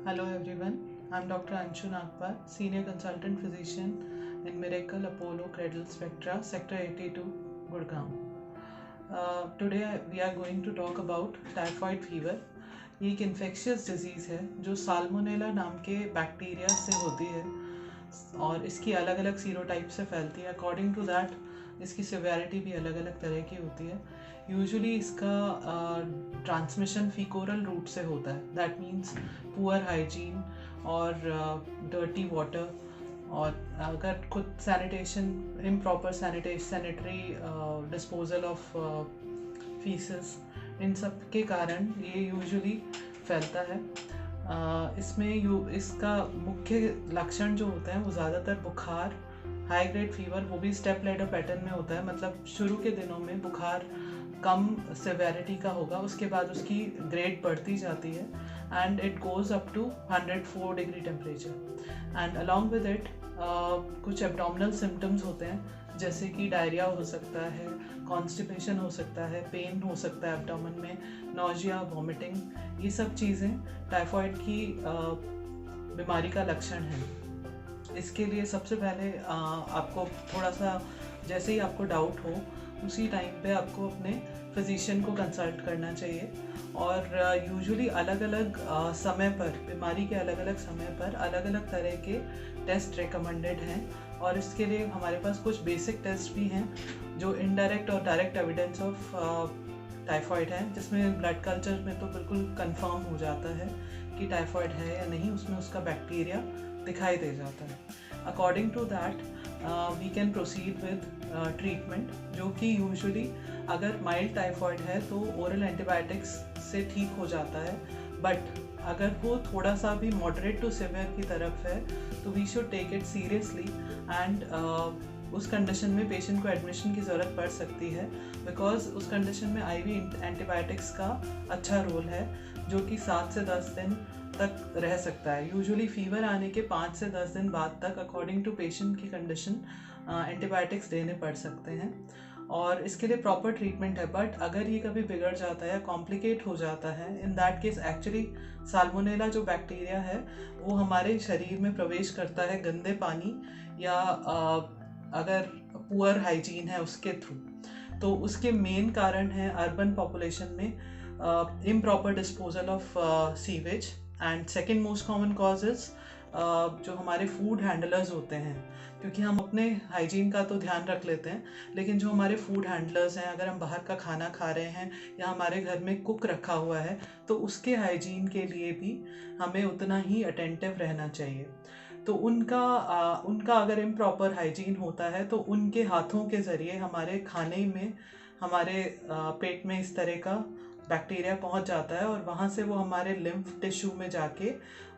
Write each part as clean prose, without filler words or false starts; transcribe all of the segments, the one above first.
Hello everyone, I'm Dr. Anshu Nagpal, Senior Consultant Physician in Miracle Apollo Cradle Spectra, Sector 82, Gurgaon. Today we are going to talk about typhoid fever. ये एक infectious disease है जो salmonella नाम के bacteria से होती है और इसकी अलग अलग सीरोटाइप से फैलती है। अकॉर्डिंग टू दैट इसकी सिवियरिटी भी अलग अलग तरह की होती है। यूजुअली इसका ट्रांसमिशन फीकोरल रूट से होता है, दैट मीन्स पुअर हाइजीन और डर्टी वाटर, और अगर खुद sanitation, improper sanitary disposal of faeces, इन सब के कारण ये यूजुअली फैलता है। इसमें इसका मुख्य लक्षण जो होते हैं वो ज़्यादातर बुखार, हाई ग्रेड फीवर, वो भी स्टेप लैडर पैटर्न में होता है। मतलब शुरू के दिनों में बुखार कम सेवेरिटी का होगा, उसके बाद उसकी ग्रेड बढ़ती जाती है and it goes up to 104 degree temperature. And along with it कुछ एब्डोमिनल सिम्टम्स होते हैं, जैसे कि डायरिया हो सकता है, कॉन्स्टिपेशन हो सकता है, पेन हो सकता है एब्डोमेन में, नोजिया, वॉमिटिंग। ये सब चीज़ें टाइफॉइड की बीमारी का लक्षण है। इसके लिए सबसे पहले आपको थोड़ा सा, जैसे ही आपको डाउट हो उसी टाइम पे आपको अपने फिजिशियन को कंसल्ट करना चाहिए। और यूजुअली अलग अलग समय पर, बीमारी के अलग अलग समय पर अलग अलग तरह के टेस्ट रिकमेंडेड हैं, और इसके लिए हमारे पास कुछ बेसिक टेस्ट भी हैं जो इनडायरेक्ट और डायरेक्ट एविडेंस ऑफ टाइफॉइड है, जिसमें ब्लड कल्चर में तो बिल्कुल कंफर्म हो जाता है कि टाइफॉइड है या नहीं, उसमें उसका बैक्टीरिया दिखाई दे जाता है। According to that we can proceed with treatment, जो कि यूजुअली अगर माइल्ड टाइफॉइड है तो ओरल एंटीबायोटिक्स से ठीक हो जाता है, बट अगर वो थोड़ा सा भी मॉडरेट टू सिवियर की तरफ है तो we should take it seriously and उस कंडीशन में पेशेंट को एडमिशन की ज़रूरत पड़ सकती है, बिकॉज उस कंडीशन में आईवी एंटीबायोटिक्स का अच्छा रोल है, जो कि 7 से 10 दिन तक रह सकता है। यूजुअली फीवर आने के 5 से 10 दिन बाद तक, अकॉर्डिंग टू पेशेंट की कंडीशन, एंटीबायोटिक्स देने पड़ सकते हैं और इसके लिए प्रॉपर ट्रीटमेंट है। बट अगर ये कभी बिगड़ जाता है या कॉम्प्लिकेट हो जाता है, इन दैट केस एक्चुअली साल्मोनेला जो बैक्टीरिया है वो हमारे शरीर में प्रवेश करता है गंदे पानी या अगर पुअर हाइजीन है उसके थ्रू। तो उसके मेन कारण है अर्बन पॉपुलेशन में improper disposal of sewage, and second most common cause is जो हमारे फूड हैंडलर्स होते हैं, क्योंकि हम अपने हाइजीन का तो ध्यान रख लेते हैं, लेकिन जो हमारे फूड हैंडलर्स हैं, अगर हम बाहर का खाना खा रहे हैं या हमारे घर में कुक रखा हुआ है तो उसके हाइजीन के लिए भी हमें उतना ही अटेंटिव रहना चाहिए। तो उनका अगर इम्प्रॉपर हाइजीन होता है तो उनके हाथों के ज़रिए हमारे खाने में, हमारे पेट में इस तरह का बैक्टीरिया पहुंच जाता है और वहाँ से वो हमारे लिम्फ टिश्यू में जाके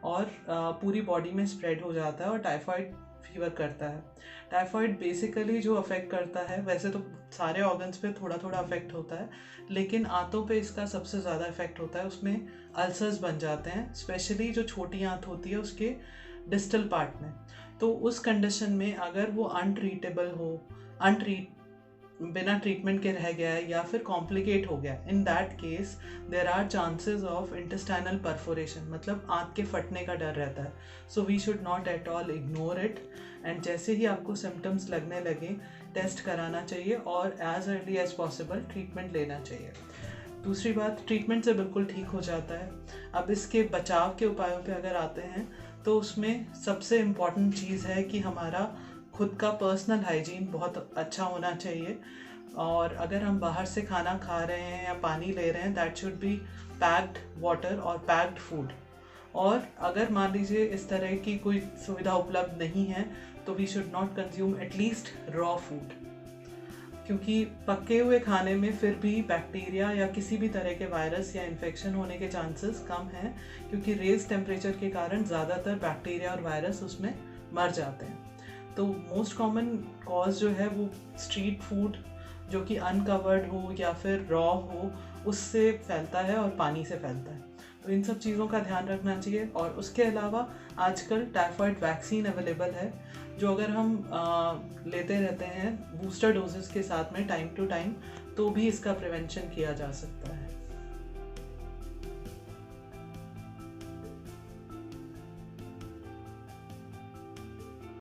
और पूरी बॉडी में स्प्रेड हो जाता है और टाइफॉइड फीवर करता है। टाइफॉइड बेसिकली जो अफेक्ट करता है, वैसे तो सारे ऑर्गन्स पे थोड़ा थोड़ा अफेक्ट होता है, लेकिन आंतों पे इसका सबसे ज़्यादा इफेक्ट होता है। उसमें अल्सर्स बन जाते हैं, स्पेशली जो छोटी आंत होती है उसके डिस्टल पार्ट में। तो उस कंडीशन में अगर वो अनट्रीटेबल हो, बिना ट्रीटमेंट के रह गया है या फिर कॉम्प्लिकेट हो गया, in that case there are chances of intestinal perforation, मतलब आंत के फटने का डर रहता है। So we should not at all ignore it, and जैसे ही आपको सिम्टम्स लगने लगे टेस्ट कराना चाहिए और as early as possible treatment लेना चाहिए। दूसरी बात, ट्रीटमेंट से बिल्कुल ठीक हो जाता है। अब इसके बचाव के उपायों पे अगर आते हैं तो उसमें सबसे इम्पॉर्टेंट चीज़ है कि हमारा खुद का पर्सनल हाइजीन बहुत अच्छा होना चाहिए, और अगर हम बाहर से खाना खा रहे हैं या पानी ले रहे हैं, that should be packed water और पैक्ड फूड। और अगर मान लीजिए इस तरह की कोई सुविधा उपलब्ध नहीं है तो we should not consume at least raw food, क्योंकि पके हुए खाने में फिर भी बैक्टीरिया या किसी भी तरह के वायरस या इन्फेक्शन होने के चांसेस कम हैं, क्योंकि रेज टेम्परेचर के कारण ज़्यादातर बैक्टीरिया और वायरस उसमें मर जाते हैं। तो मोस्ट कॉमन कॉज जो है वो स्ट्रीट फूड, जो कि अनकवर्ड हो या फिर रॉ हो, उससे फैलता है और पानी से फैलता है। तो इन सब चीज़ों का ध्यान रखना चाहिए। और उसके अलावा आजकल टाइफॉइड वैक्सीन अवेलेबल है, जो अगर हम लेते रहते हैं बूस्टर डोजेस के साथ में टाइम टू टाइम, तो भी इसका प्रिवेंशन किया जा सकता है।